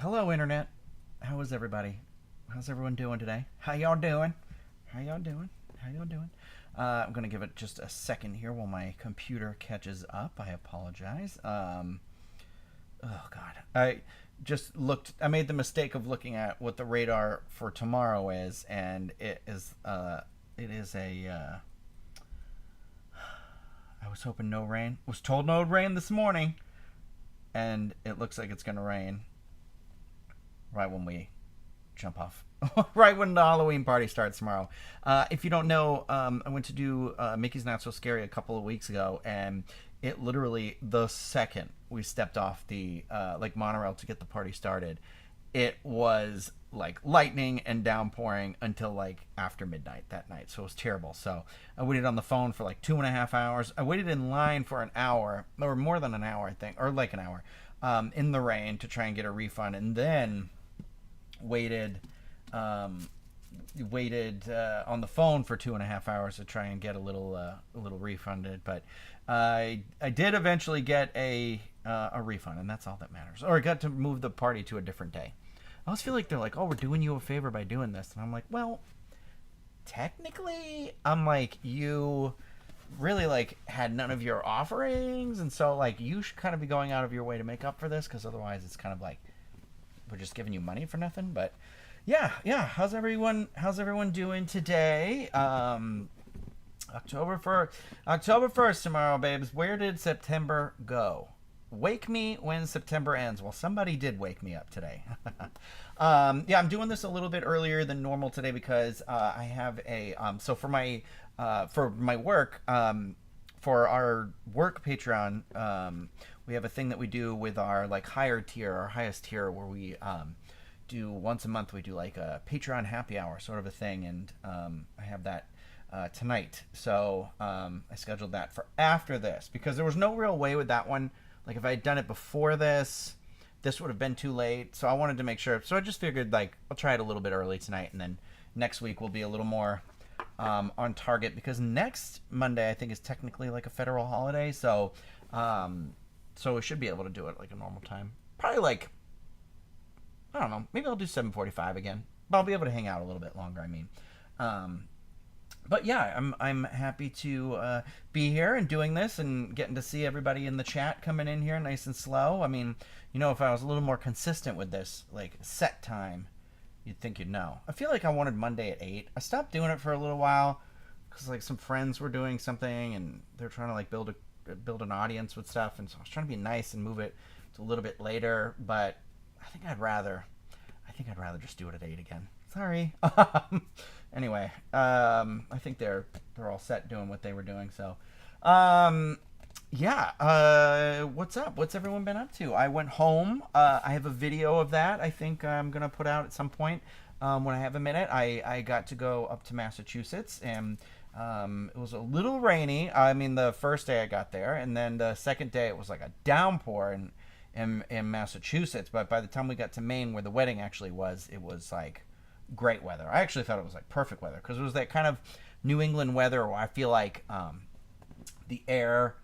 Hello, Internet. How is everybody? How's everyone doing today? How y'all doing? How y'all doing? How y'all doing? I'm going to give it just a second here while my computer catches up. I apologize. Oh, God. I made the mistake of looking at what the radar for tomorrow is, and it is I was hoping no rain. Was told no rain this morning, and it looks like it's going to rain right when we jump off. Right when the Halloween party starts tomorrow. If you don't know, I went to do Mickey's Not So Scary a couple of weeks ago, and it literally, the second we stepped off the like monorail to get the party started, it was like lightning and downpouring until like after midnight that night. So it was terrible. So I waited on the phone for like 2.5 hours. I waited in line for an hour, or more than an hour, I think, or like an hour, in the rain to try and get a refund, and then waited on the phone for 2.5 hours to try and get a little refunded. But I did eventually get a refund, and that's all that matters. Or I got to move the party to a different day. I always feel like they're like, oh, we're doing you a favor by doing this, and I'm like, well, technically, I'm like, you really like had none of your offerings, and so like you should kind of be going out of your way to make up for this, because otherwise it's kind of like we're just giving you money for nothing. But yeah, how's everyone doing today? October 1st tomorrow, babes. Where did September go? Wake me when September ends. Well, somebody did wake me up today. Yeah, I'm doing this a little bit earlier than normal today because I have a so for my work, for our work Patreon, we have a thing that we do with our like higher tier, our highest tier, where we do once a month. We do like a Patreon happy hour sort of a thing, and I have that tonight. So I scheduled that for after this because there was no real way with that one. Like if I had done it before this would have been too late. So I wanted to make sure. So I just figured like I'll try it a little bit early tonight, and then next week will be a little more on target, because next Monday I think is technically like a federal holiday. So we should be able to do it like a normal time. Probably like, I don't know, maybe I'll do 7:45 again. But I'll be able to hang out a little bit longer, I mean. But yeah, I'm happy to be here and doing this and getting to see everybody in the chat coming in here nice and slow. I mean, if I was a little more consistent with this, like set time, you'd think you'd know. I feel like I wanted Monday at 8. I stopped doing it for a little while because like some friends were doing something and they're trying to like build an audience with stuff, and so I was trying to be nice and move it to a little bit later. But I think I'd rather just do it at 8 again. Sorry. Anyway, I think they're all set doing what they were doing. So, yeah. What's up? What's everyone been up to? I went home. I have a video of that. I think I'm gonna put out at some point when I have a minute. I got to go up to Massachusetts, and it was a little rainy. I mean, the first day I got there, and then the second day it was like a downpour in Massachusetts. But by the time we got to Maine, where the wedding actually was, it was like great weather. I actually thought it was like perfect weather, because it was that kind of New England weather where I feel like the air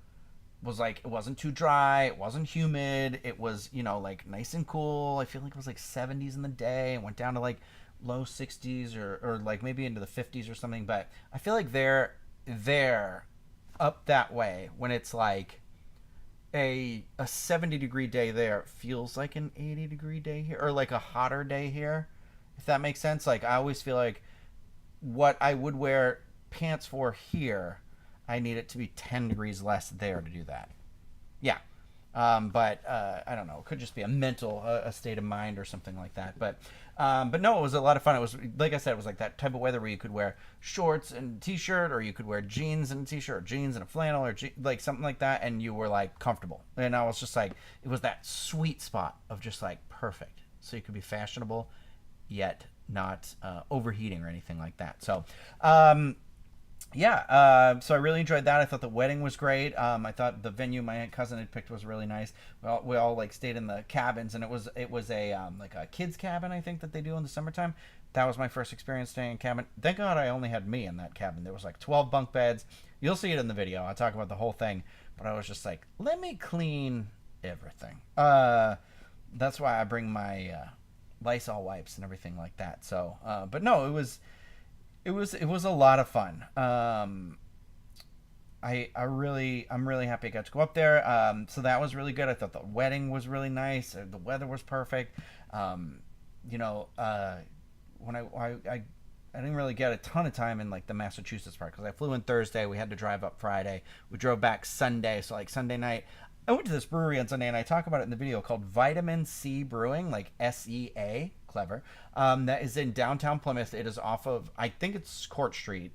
was like, it wasn't too dry, it wasn't humid, it was like nice and cool. I feel like it was like 70s in the day and went down to like low 60s or like maybe into the 50s or something. But I feel like they're up that way when it's like a 70-degree day there feels like an 80-degree day here, or like a hotter day here, if that makes sense. Like I always feel like what I would wear pants for here, I need it to be 10 degrees less there to do that. Yeah. But I don't know. It could just be a state of mind or something like that. But no, it was a lot of fun. It was, like I said, it was like that type of weather where you could wear shorts and t-shirt, or you could wear jeans and a t-shirt, or jeans and a flannel, or like something like that, and you were like comfortable. And I was just like, it was that sweet spot of just like perfect. So you could be fashionable, yet not overheating or anything like that. So, yeah, so I really enjoyed that. I thought the wedding was great. I thought the venue my cousin had picked was really nice. We all like stayed in the cabins, and it was a like a kids cabin, I think, that they do in the summertime. That was my first experience staying in a cabin. Thank God I only had me in that cabin. There was like 12 bunk beds. You'll see it in the video. I'll talk about the whole thing. But I was just like, let me clean everything. That's why I bring my Lysol wipes and everything like that. So, but no, it was a lot of fun. I'm really happy I got to go up there. So that was really good. I thought the wedding was really nice. The weather was perfect. Um, you know, when I didn't really get a ton of time in like the Massachusetts part because I flew in Thursday. We had to drive up Friday. We drove back Sunday. So like Sunday night, I went to this brewery on Sunday, and I talk about it in the video called Vitamin C Brewing, like SEA, clever. That is in downtown Plymouth. It is off of, I think it's Court Street.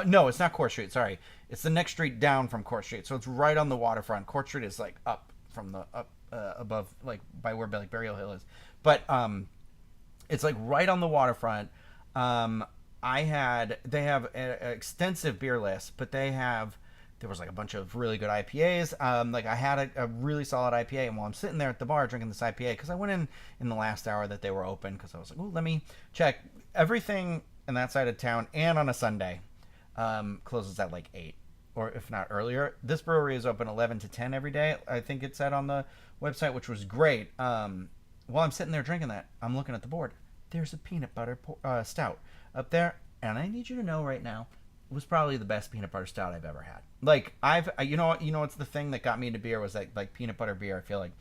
No, it's not Court Street. Sorry, it's the next street down from Court Street. So it's right on the waterfront. Court Street is like up from the up above, like by where like Burial Hill is. But it's like right on the waterfront. Um, they have an extensive beer list, but there was like a bunch of really good IPAs. Like I had a really solid IPA, and while I'm sitting there at the bar drinking this IPA, because I went in the last hour that they were open, because I was like, oh, let me check everything in that side of town, and on a Sunday, closes at like 8, or if not earlier. This brewery is open 11 to 10 every day. I think it said on the website, which was great. While I'm sitting there drinking that, I'm looking at the board. There's a peanut butter stout up there, and I need you to know right now, it was probably the best peanut butter stout I've ever had. Like it's the thing that got me into beer was like peanut butter beer. I feel like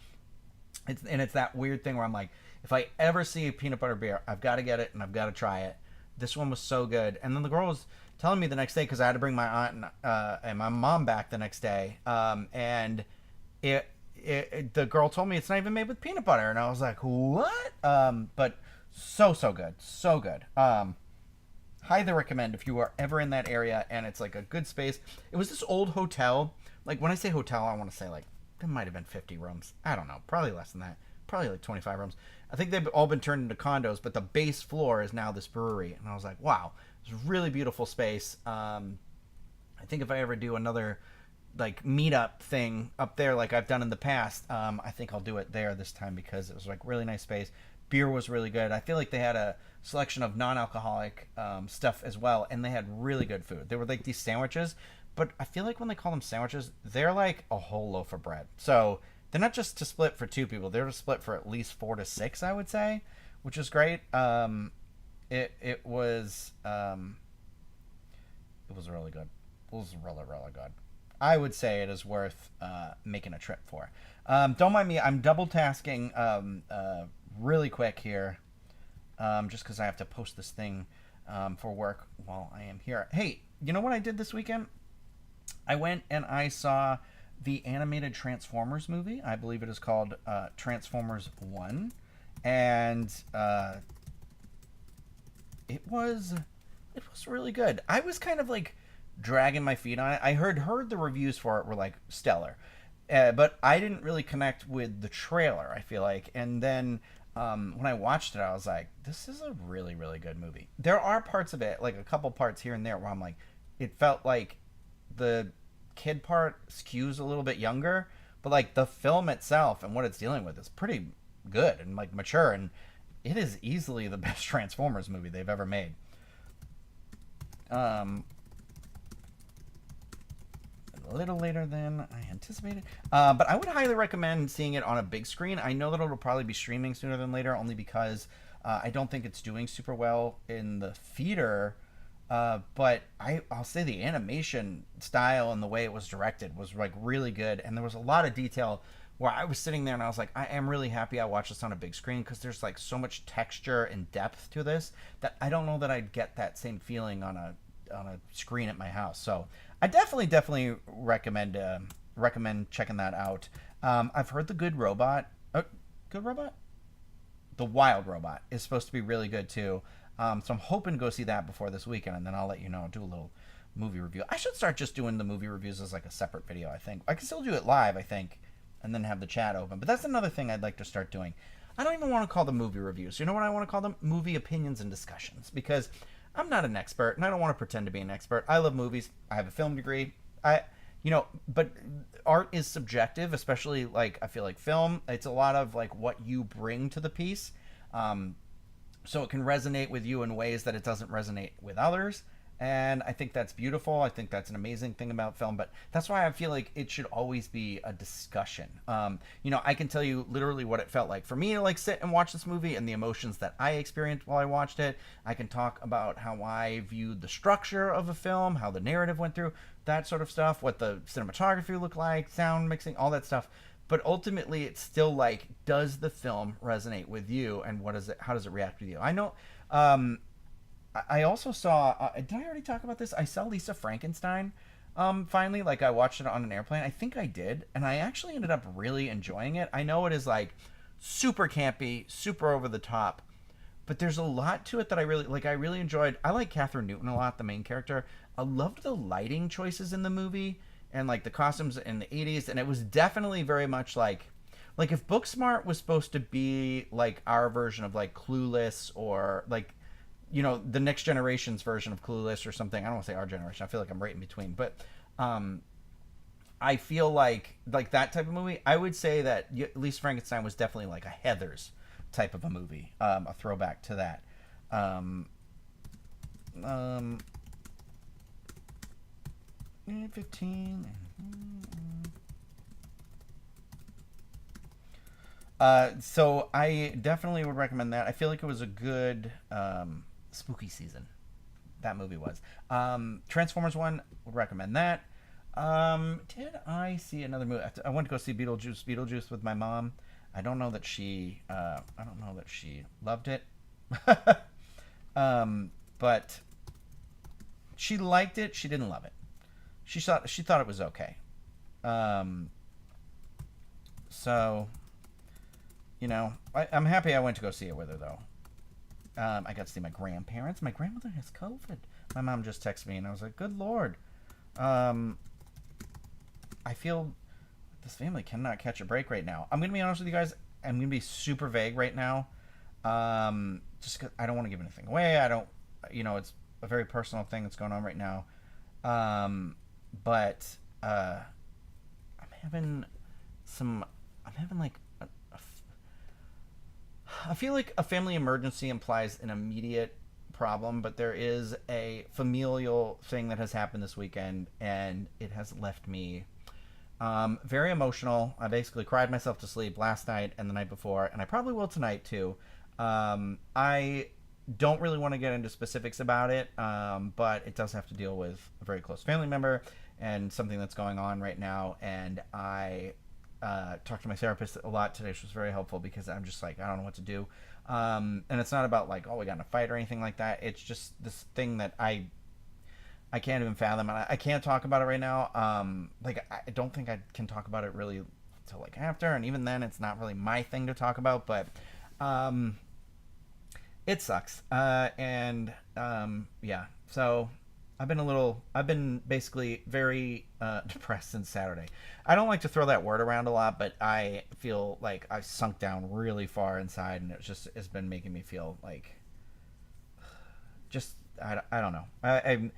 it's that weird thing where I'm like, if I ever see a peanut butter beer, I've got to get it and I've got to try it. This one was so good. And then the girl was telling me the next day, because I had to bring my aunt and my mom back the next day, and the girl told me it's not even made with peanut butter, and I was like, what? But so good, so good. Highly recommend if you are ever in that area and it's like a good space. It was this old hotel. Like when I say hotel, I want to say like there might have been 50 rooms. I don't know, probably less than that. Probably like 25 rooms. I think they've all been turned into condos, but the base floor is now this brewery, and I was like, wow, it's a really beautiful space. I think if I ever do another like meetup thing up there like I've done in the past, I think I'll do it there this time, because it was like really nice space. Beer was really good. I feel like they had a selection of non-alcoholic stuff as well, and they had really good food. They were like these sandwiches, but I feel like when they call them sandwiches, they're like a whole loaf of bread. So they're not just to split for 2 people; they're to split for at least 4 to 6, I would say, which is great. It was really good. It was really really good. I would say it is worth making a trip for. Don't mind me; I'm double tasking really quick here, just because I have to post this thing for work while I am here. Hey, you know what I did this weekend? I went and I saw the animated Transformers movie. I believe it is called Transformers 1. And it was really good. I was kind of like dragging my feet on it. I heard the reviews for it were like stellar. But I didn't really connect with the trailer, I feel like. And then when I watched it, I was like, this is a really, really good movie. There are parts of it, like a couple parts here and there, where I'm like, it felt like the kid part skews a little bit younger, but like the film itself and what it's dealing with is pretty good and like mature, and it is easily the best Transformers movie they've ever made. A little later than I anticipated. But I would highly recommend seeing it on a big screen. I know that it'll probably be streaming sooner than later, only because I don't think it's doing super well in the theater. But I'll say the animation style and the way it was directed was like really good, and there was a lot of detail where I was sitting there and I was like, I am really happy I watched this on a big screen, because there's like so much texture and depth to this that I don't know that I'd get that same feeling on a screen at my house. So I definitely recommend checking that out. I've heard the Good Robot, the Wild Robot is supposed to be really good too. So I'm hoping to go see that before this weekend, and then I'll let you know. Do a little movie review. I should start just doing the movie reviews as like a separate video. I think I can still do it live, I think, and then have the chat open. But that's another thing I'd like to start doing. I don't even want to call them movie reviews. You know what I want to call them? Movie opinions and discussions, because I'm not an expert, and I don't want to pretend to be an expert. I love movies. I have a film degree. But art is subjective, especially like I feel like film. It's a lot of like what you bring to the piece, so it can resonate with you in ways that it doesn't resonate with others. And I think that's beautiful. I think that's an amazing thing about film. But that's why I feel like it should always be a discussion. I can tell you literally what it felt like for me to like sit and watch this movie and the emotions that I experienced while I watched it. I can talk about how I viewed the structure of a film, how the narrative went through, that sort of stuff, what the cinematography looked like, sound mixing, all that stuff. But ultimately, it's still like, does the film resonate with you, and what is it? How does it react with you? I know. I also saw. Did I already talk about this? I saw Lisa Frankenstein. Finally, like I watched it on an airplane. I think I did, and I actually ended up really enjoying it. I know it is like super campy, super over the top, but there's a lot to it that I really like. I really enjoyed. I like Catherine Newton a lot, the main character. I loved the lighting choices in the movie and like the costumes in the 80s, and it was definitely very much like if Booksmart was supposed to be like our version of like Clueless, or like the next generation's version of Clueless or something. I don't want to say our generation. I feel like I'm right in between, but um, I feel like that type of movie. I would say that at least Frankenstein was definitely like a Heather's type of a movie, a throwback to that. Um, um, 15. So I definitely would recommend that. I feel like it was a good spooky season. That movie was. Transformers one, would recommend that. Did I see another movie? I went to go see Beetlejuice. Beetlejuice with my mom. I don't know that she. I don't know that she loved it. But she liked it. She didn't love it. She thought it was okay. Um, so I'm happy I went to go see it with her though. I got to see my grandparents. My grandmother has COVID. My mom just texted me, and I was like, "Good Lord." Um, I feel this family cannot catch a break right now. I'm gonna be honest with you guys. I'm gonna be super vague right now. Just 'cause I don't want to give anything away. I don't. It's a very personal thing that's going on right now. But I'm having some. I'm having like I feel like a family emergency implies an immediate problem, but there is a familial thing that has happened this weekend, and it has left me very emotional. I basically cried myself to sleep last night and the night before, and I probably will tonight too. I don't really want to get into specifics about it, but it does have to deal with a very close family member and something that's going on right now, and I talked to my therapist a lot today, which was very helpful because I'm just like, I don't know what to do. And it's not about like, oh, we got in a fight or anything like that. It's just this thing that I can't even fathom, and I can't talk about it right now. Like I don't think I can talk about it really until like after, and even then, it's not really my thing to talk about. But it sucks, and yeah. So I've been basically very depressed since Saturday. I don't like to throw that word around a lot, but I feel like I sunk down really far inside, and it's been making me feel like just I don't know. I'm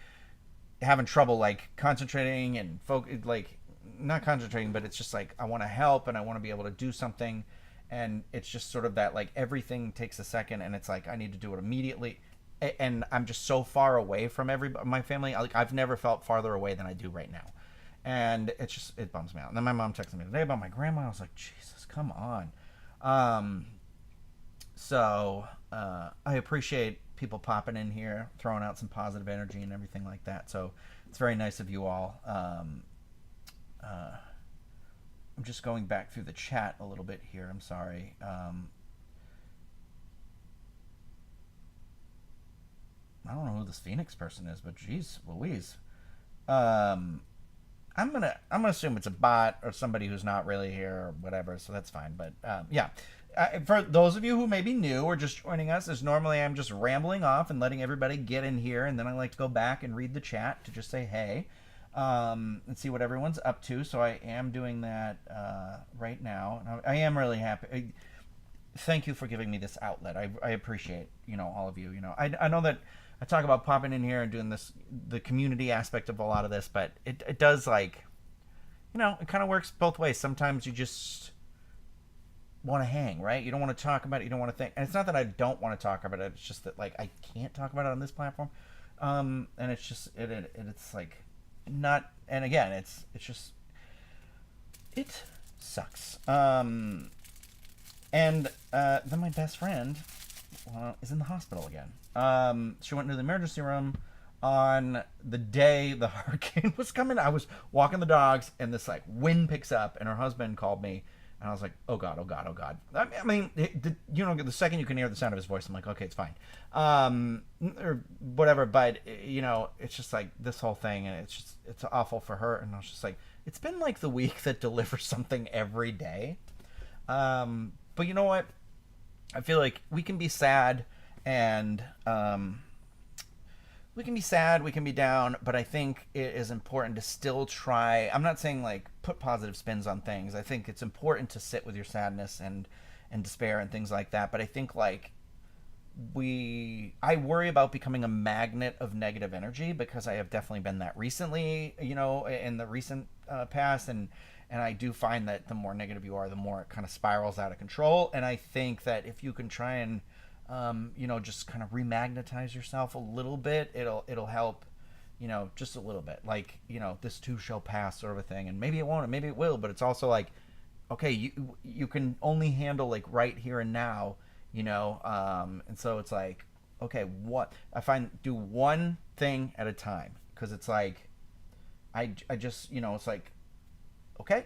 having trouble like concentrating and like not concentrating, but it's just like I want to help and I want to be able to do something, and it's just sort of that like everything takes a second, and it's like I need to do it immediately, and I'm just so far away from my family. Like I've never felt farther away than I do right now, and it bums me out. And then my mom texted me today about my grandma. I was like, Jesus, come on. I appreciate people popping in here, throwing out some positive energy and everything like that. So it's very nice of you all. I'm just going back through the chat a little bit here. I'm sorry. I don't know who this Phoenix person is, but geez, Louise. I'm gonna assume it's a bot or somebody who's not really here or whatever. So that's fine. But yeah. For those of you who may be new or just joining us, as normally I'm just rambling off and letting everybody get in here, and then I like to go back and read the chat to just say hey, and see what everyone's up to. So I am doing that right now. I am really happy. Thank you for giving me this outlet. I appreciate all of you. I know that I talk about popping in here and doing the community aspect of a lot of this, but it does like it kind of works both ways. Sometimes you just want to hang, right? You don't want to talk about it. You don't want to think. And it's not that I don't want to talk about it. It's just that like I can't talk about it on this platform. And it's just it's like not. And again, it's just it sucks. And then my best friend is in the hospital again. She went into the emergency room on the day the hurricane was coming. I was walking the dogs, and this like wind picks up, and her husband called me, and I was like, "Oh God, oh God, oh God!" I mean, the second you can hear the sound of his voice, I'm like, "Okay, it's fine," or whatever. But it's just like this whole thing, and it's awful for her. And I was just like, it's been like the week that delivers something every day. But you know what? I feel like we can be sad and we can be sad, we can be down, but I think it is important to still try. I'm not saying like put positive spins on things. I think it's important to sit with your sadness and despair and things like that. But I think like I worry about becoming a magnet of negative energy because I have definitely been that recently, in the recent past, and I do find that the more negative you are, the more it kind of spirals out of control. And I think that if you can try and just kind of remagnetize yourself a little bit, it'll help, just a little bit. Like, this too shall pass sort of a thing, and maybe it won't, and maybe it will, but it's also like, okay, you can only handle like right here and now, and so it's like, okay, what I find do one thing at a time because it's like, I just it's like, okay,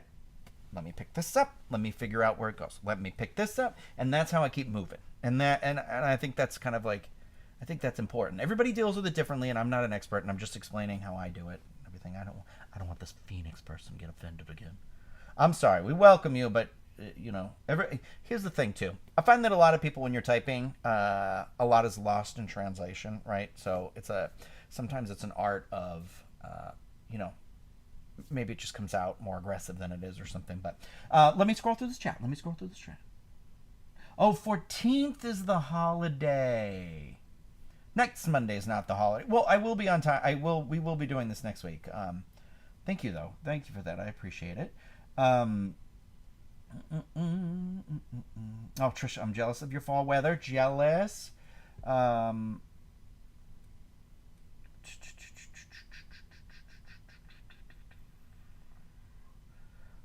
let me pick this up, let me figure out where it goes, let me pick this up, and that's how I keep moving. And I think that's kind of like, I think that's important. Everybody deals with it differently, and I'm not an expert, and I'm just explaining how I do it and everything. I don't want this Phoenix person to get offended again. I'm sorry, we welcome you, but here's the thing too. I find that a lot of people, when you're typing, a lot is lost in translation, right? So sometimes it's an art of maybe it just comes out more aggressive than it is or something. But let me scroll through this chat. Oh, 14th is the holiday. Next Monday is not the holiday. Well, I will be on time. We will be doing this next week. Thank you, though. Thank you for that. I appreciate it. Oh, Trisha, I'm jealous of your fall weather. Jealous.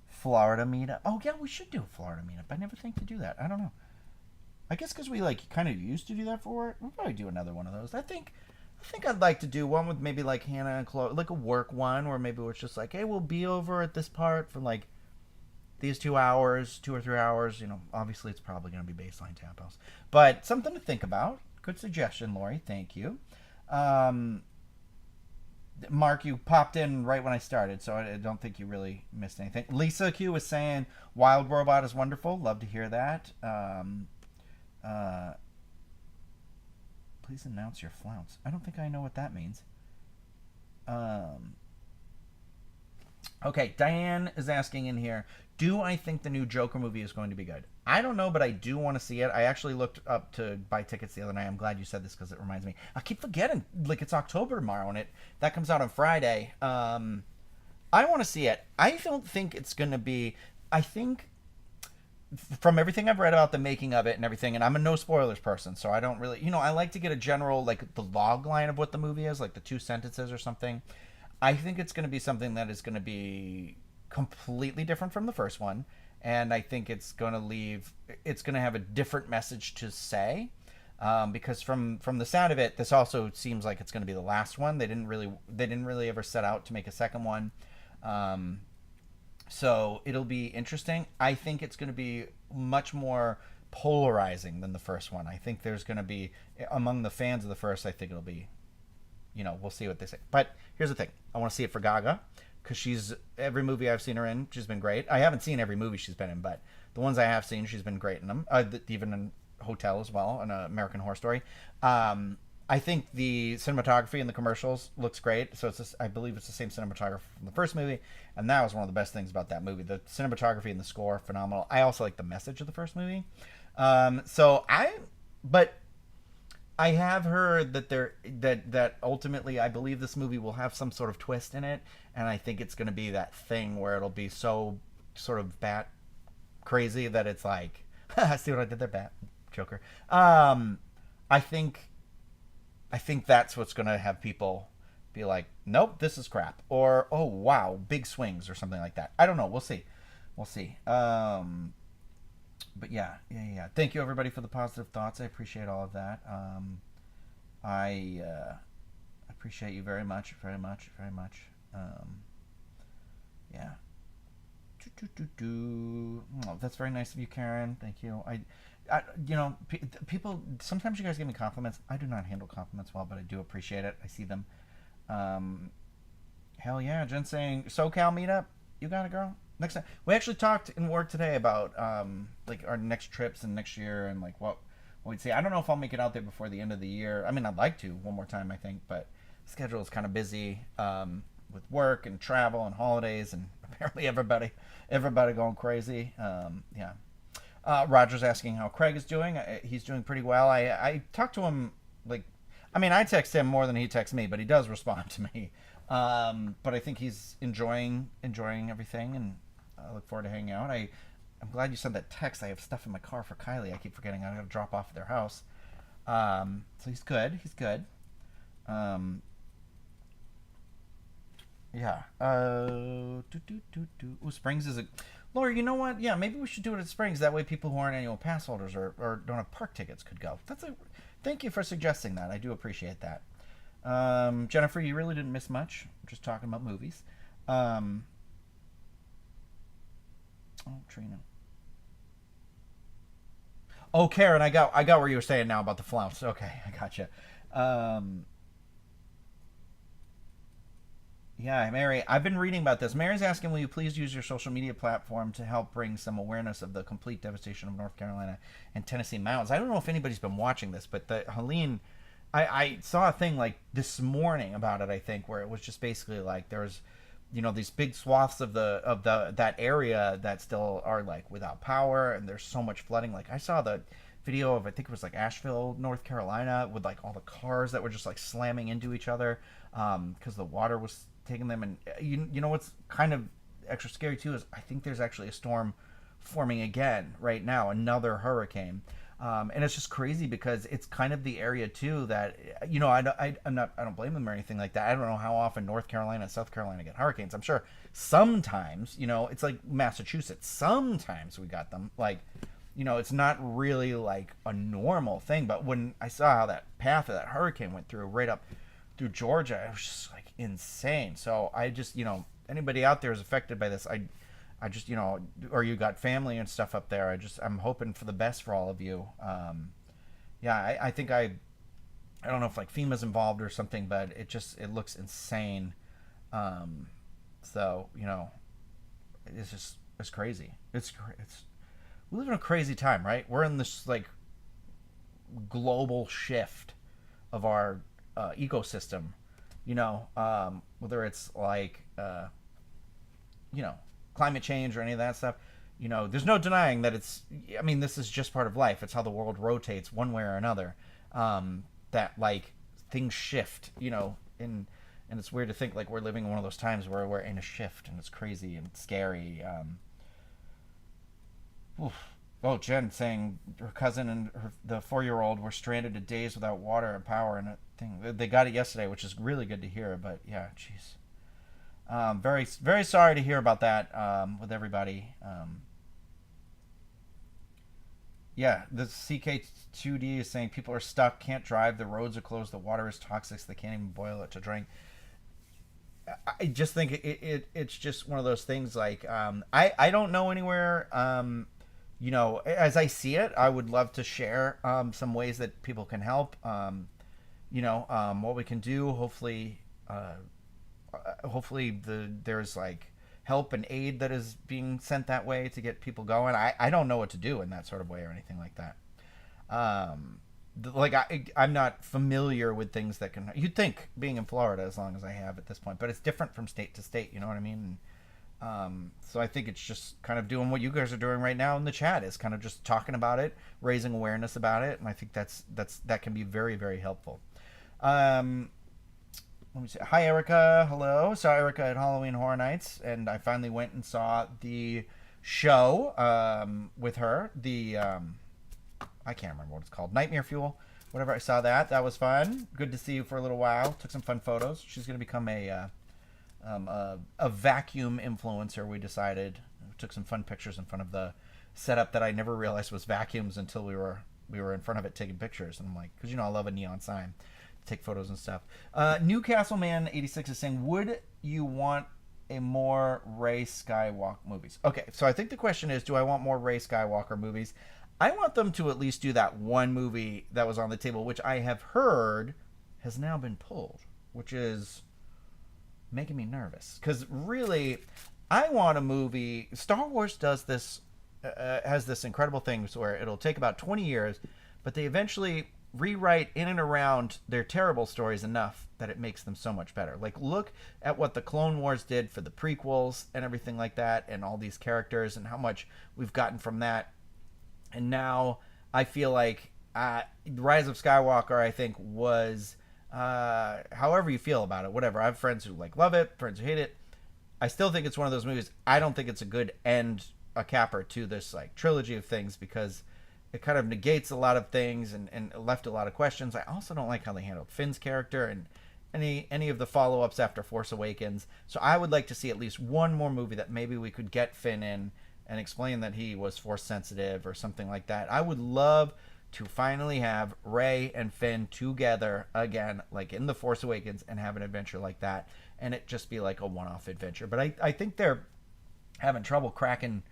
Florida meetup. Oh yeah, we should do a Florida meetup. I never think to do that. I don't know. I guess because we like kind of used to do that for it. We'll probably do another one of those. I think I'd like to do one with maybe like Hannah and Chloe, like a work one, where maybe it's just like, hey, we'll be over at this part for like these 2 hours, 2 or 3 hours. Obviously it's probably going to be baseline tap house, but something to think about. Good suggestion, Lori. Thank you. Mark, you popped in right when I started, so I don't think you really missed anything. Lisa Q was saying Wild Robot is wonderful. Love to hear that. Please announce your flounce. I don't think I know what that means. Okay, Diane is asking in here, do I think the new Joker movie is going to be good? I don't know, but I do want to see it. I actually looked up to buy tickets the other night. I'm glad you said this because it reminds me. I keep forgetting, like it's October tomorrow, and that comes out on Friday. I want to see it. I don't think it's going to be. I think from everything I've read about the making of it and everything, and I'm a no spoilers person, so I don't really, I like to get a general, like the log line of what the movie is, like the 2 sentences or something. I think it's going to be something that is going to be completely different from the first one, and I think it's going to have a different message to say, because from the sound of it, this also seems like it's going to be the last one. They didn't really ever set out to make a second one. So it'll be interesting. I think it's going to be much more polarizing than the first one. I think there's going to be, among the fans of the first, I think it'll be, we'll see what they say. But here's the thing. I want to see it for Gaga because every movie I've seen her in, she's been great. I haven't seen every movie she's been in, but the ones I have seen, she's been great in them. Even in Hotel as well, an American Horror Story. I think the cinematography in the commercials looks great. So I believe it's the same cinematographer from the first movie, and that was one of the best things about that movie. The cinematography and the score, phenomenal. I also like the message of the first movie. But I have heard that ultimately I believe this movie will have some sort of twist in it, and I think it's going to be that thing where it'll be so sort of bat crazy that it's like, see what I did there, bat Joker. I think I think that's what's going to have people be like, nope, this is crap, or oh wow, big swings or something like that. I don't know. We'll see. We'll see. But yeah. Thank you everybody for the positive thoughts. I appreciate all of that. I appreciate you very much, very much, very much. Yeah. Oh, that's very nice of you, Karen. Thank you. People. Sometimes you guys give me compliments. I do not handle compliments well, but I do appreciate it. I see them. Um, Hell yeah, Jen saying SoCal meetup. You got it, girl. Next time we actually talked in work today about like our next trips and next year and like what we'd say. I don't know if I'll make it out there before the end of the year. I mean, I'd like to one more time, I think, but schedule is kind of busy with work and travel and holidays and apparently everybody going crazy. Yeah. Roger's asking how Craig is doing. He's doing pretty well. I talked to him like, I mean, I text him more than he texts me, but he does respond to me. But I think he's enjoying everything, and I look forward to hanging out. I'm glad you sent that text. I have stuff in my car for Kylie. I keep forgetting I got to drop off at their house. So he's good. He's good. Yeah. Ooh, Springs is a. Laura, you know what? Yeah, maybe we should do it at Springs. That way, people who aren't annual pass holders or don't have park tickets could go. Thank you for suggesting that. I do appreciate that. Jennifer, you really didn't miss much. Just talking about movies. Oh, Trina. Oh, Karen, I got where you were saying now about the flounce. Okay, I gotcha. Um, Yeah, Mary, I've been reading about this. Mary's asking, will you please use your social media platform to help bring some awareness of the complete devastation of North Carolina and Tennessee mountains? I don't know if anybody's been watching this, but Helene, I saw a thing like this morning about it, I think, where it was just basically like there's, these big swaths of that area that still are like without power, and there's so much flooding. Like I saw the video of, I think it was like Asheville, North Carolina, with like all the cars that were just like slamming into each other because the water was taking them. And you know what's kind of extra scary too is I think there's actually a storm forming again right now, another hurricane. And it's just crazy because it's kind of the area too that I don't blame them or anything like that. I don't know how often North Carolina and South Carolina get hurricanes. I'm sure sometimes, it's like Massachusetts. Sometimes we got them. Like, it's not really like a normal thing. But when I saw how that path of that hurricane went through right up through Georgia, it was just like insane. So I just, anybody out there is affected by this, I just, or you got family and stuff up there, I'm hoping for the best for all of you. Yeah, I think I don't know if like FEMA's involved or something, but it looks insane. So, it's crazy. We live in a crazy time, right? We're in this like global shift of our ecosystem, whether it's like, climate change or any of that stuff. There's no denying that this is just part of life. It's how the world rotates one way or another. That like things shift, and it's weird to think like we're living in one of those times where we're in a shift and it's crazy and scary. Oh, Jen saying her cousin and the 4-year-old were stranded to days without water and power and a thing. They got it yesterday, which is really good to hear. But yeah, jeez. Very, very sorry to hear about that with everybody. Yeah, the CK2D is saying people are stuck, can't drive, the roads are closed, the water is toxic, so they can't even boil it to drink. I just think it's just one of those things like I don't know anywhere. As I see it, I would love to share some ways that people can help. What we can do. Hopefully there's like help and aid that is being sent that way to get people going. I don't know what to do in that sort of way or anything like that. I'm not familiar with things that can. You'd think being in Florida as long as I have at this point, but it's different from state to state. You know what I mean? So I think it's just kind of doing what you guys are doing right now in the chat, is kind of just talking about it, raising awareness about it, and I think that can be very, very helpful. Let me see. Hi, Erica. Hello. Saw Erica at Halloween Horror Nights, and I finally went and saw the show with her. I can't remember what it's called. Nightmare Fuel whatever. I saw that. That was fun. Good to see you for a little while. Took some fun photos. She's going to become a vacuum influencer, we decided. We took some fun pictures in front of the setup that I never realized was vacuums until we were in front of it taking pictures. And I'm like, because I love a neon sign, take photos and stuff. Newcastle Man 86 is saying, would you want a more Rey Skywalker movies? Okay, so I think the question is, do I want more Rey Skywalker movies? I want them to at least do that one movie that was on the table, which I have heard has now been pulled, which is making me nervous. Because really, I want a movie. Star Wars does this, has this incredible thing where it'll take about 20 years, but they eventually rewrite in and around their terrible stories enough that it makes them so much better. Like, look at what the Clone Wars did for the prequels and everything like that, and all these characters and how much we've gotten from that. And now I feel like Rise of Skywalker, I think, was, however you feel about it, whatever. I have friends who love it, friends who hate it. I still think it's one of those movies. I don't think it's a good end, a capper to this trilogy of things, because it kind of negates a lot of things and left a lot of questions. I also don't like how they handled Finn's character and any of the follow-ups after Force Awakens. So I would like to see at least one more movie that maybe we could get Finn in and explain that he was Force sensitive or something like that. I would love to finally have Rey and Finn together again, like in The Force Awakens, and have an adventure like that, and it just be like a one-off adventure. But I think they're having trouble cracking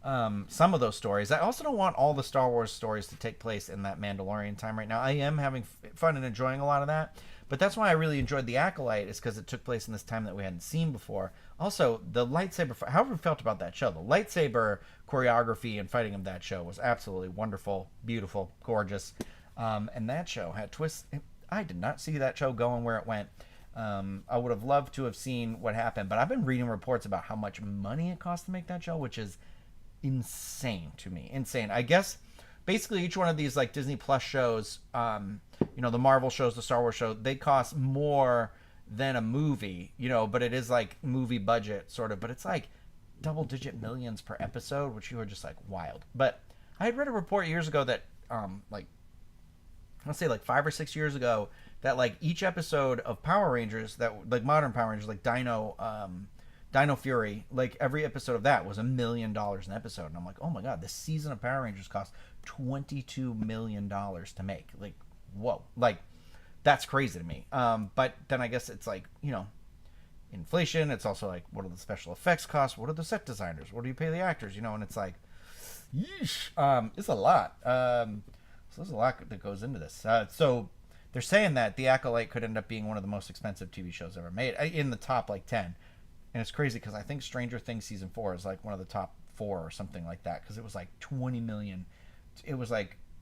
some of those stories. I also don't want all the Star Wars stories to take place in that Mandalorian time right now. I am having fun and enjoying a lot of that, but that's why I really enjoyed The Acolyte, is because it took place in this time that we hadn't seen before. Also, the lightsaber, however you felt about that show, the lightsaber choreography and fighting of that show was absolutely wonderful, beautiful, gorgeous. And that show had twists. I did not see that show going where it went. I would have loved to have seen what happened, but I've been reading reports about how much money it cost to make that show, which is insane to me. Insane. I guess basically each one of these Disney Plus shows, the Marvel shows, the Star Wars show, they cost more than a movie, but it is movie budget sort of, but it's double-digit millions per episode, which you are just wild. But I had read a report years ago that let's say 5 or 6 years ago, that each episode of Power Rangers, that modern Power Rangers, Dino Fury, every episode of that was $1 million an episode. And I'm like, oh my god, this season of Power Rangers cost $22 million to make. Whoa. That's crazy to me. But then I guess it's inflation. It's also what are the special effects costs? What are the set designers? What do you pay the actors? And it's yeesh. It's a lot. So there's a lot that goes into this. So they're saying that The Acolyte could end up being one of the most expensive TV shows ever made, in the top 10. And it's crazy because I think Stranger Things season 4 is one of the top 4 or something like that, because it was 20 million. It was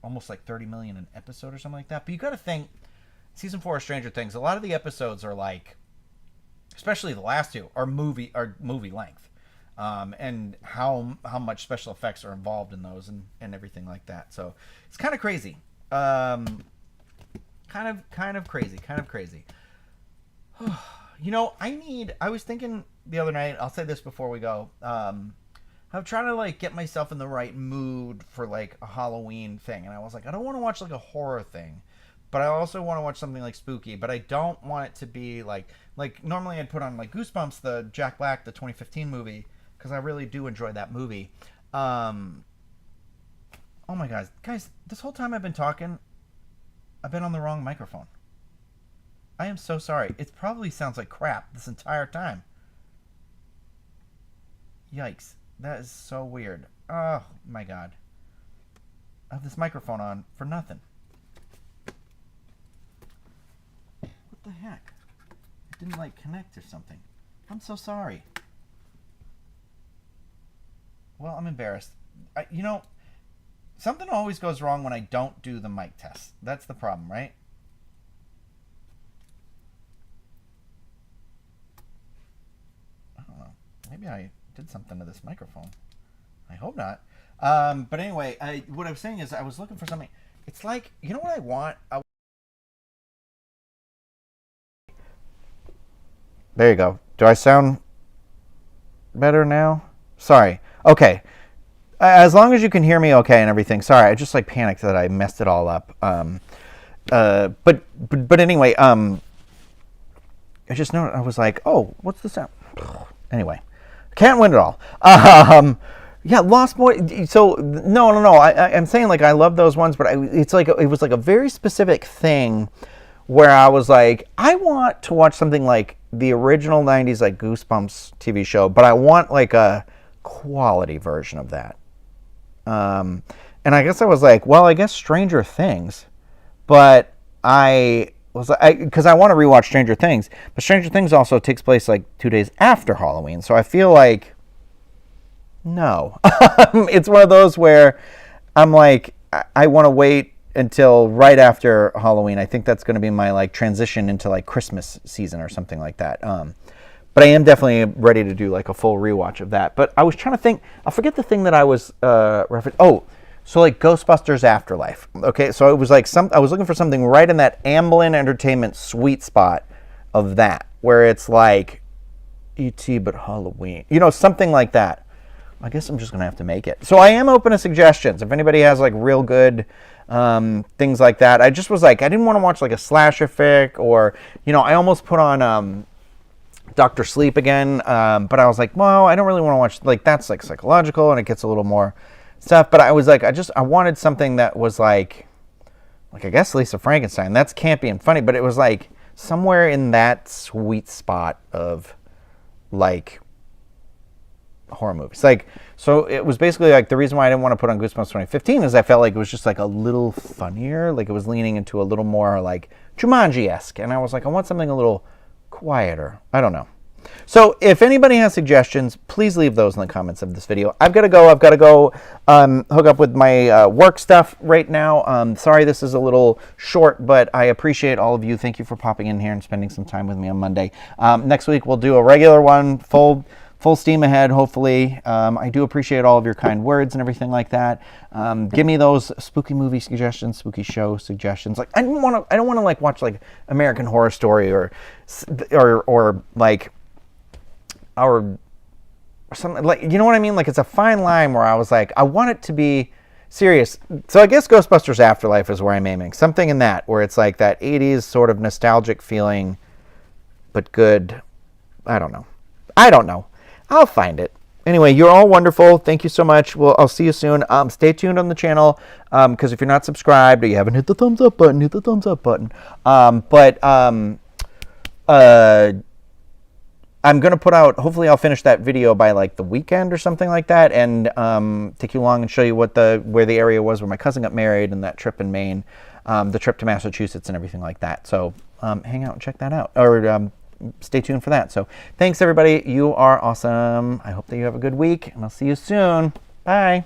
almost 30 million an episode or something like that. But you got to think, season 4 of Stranger Things, a lot of the episodes are especially the last two, are movie length, and how much special effects are involved in those and everything like that. So it's kind of crazy, kind of crazy. I was thinking the other night, I'll say this before we go, I'm trying to get myself in the right mood for a Halloween thing, and I was I don't want to watch a horror thing, but I also want to watch something spooky, but I don't want it to be normally I'd put on Goosebumps, the Jack Black, the 2015 movie, because I really do enjoy that movie. Oh my god, guys, this whole time I've been talking, I've been on the wrong microphone. I am so sorry. It probably sounds like crap this entire time. Yikes. That is so weird. Oh my god. I have this microphone on for nothing. What the heck? It didn't connect or something. I'm so sorry. Well, I'm embarrassed. Something always goes wrong when I don't do the mic test. That's the problem, right? Maybe I did something to this microphone. I hope not. But anyway, what I was saying is I was looking for something. It's what I want? There you go. Do I sound better now? Sorry. Okay. As long as you can hear me okay and everything. Sorry, I just panicked that I messed it all up. but anyway, I just know I was like, oh, what's the sound? Anyway, can't win it all. Yeah, Lost Boys. So no. I'm saying like I love those ones, but it's like it was like a very specific thing where I was like, I want to watch something like the original '90s like Goosebumps TV show, but I want like a quality version of that. And I guess I was like, well, I guess Stranger Things, but because I want to rewatch Stranger Things, but Stranger Things also takes place like 2 days after Halloween, so I feel like no. It's one of those where I'm like, I want to wait until right after Halloween. I think that's going to be my like transition into like Christmas season or something like that. But I am definitely ready to do like a full rewatch of that. But I was trying to think, I forget the thing that I was referencing. Oh, so like Ghostbusters Afterlife. Okay, so it was like I was looking for something right in that Amblin Entertainment sweet spot of that, where it's like E.T. but Halloween. You know, something like that. I guess I'm just going to have to make it. So I am open to suggestions. If anybody has like real good things like that. I just was like, I didn't want to watch like a slasher fic or, you know, I almost put on Dr. Sleep again. But I was like, well, I don't really want to watch, like that's like psychological and it gets a little more stuff. But I was like, I wanted something that was like I guess Lisa Frankenstein. That's campy and funny, but it was like somewhere in that sweet spot of like horror movies. Like, so it was basically like the reason why I didn't want to put on Goosebumps 2015 is I felt like it was just like a little funnier, like it was leaning into a little more like Jumanji-esque, and I was like, I want something a little quieter. I don't know. So if anybody has suggestions, please leave those in the comments of this video. I've got to go hook up with my work stuff right now. Sorry this is a little short, but I appreciate all of you. Thank you for popping in here and spending some time with me on Monday. Next week we'll do a regular one, full steam ahead, hopefully. I do appreciate all of your kind words and everything like that. Give me those spooky movie suggestions, spooky show suggestions. Like I don't want to like watch like American Horror Story or like or something, like, you know what I mean? Like it's a fine line where I was like, I want it to be serious. So I guess Ghostbusters Afterlife is where I'm aiming. Something in that where it's like that 80s sort of nostalgic feeling, but good. I don't know. I'll find it. Anyway, you're all wonderful. Thank you so much. Well, I'll see you soon. Stay tuned on the channel because if you're not subscribed or you haven't hit the thumbs up button, hit the thumbs up button. I'm going to put out, hopefully I'll finish that video by like the weekend or something like that and take you along and show you where the area was where my cousin got married and that trip in Maine, the trip to Massachusetts and everything like that. So hang out and check that out. Or stay tuned for that. So thanks everybody. You are awesome. I hope that you have a good week and I'll see you soon. Bye.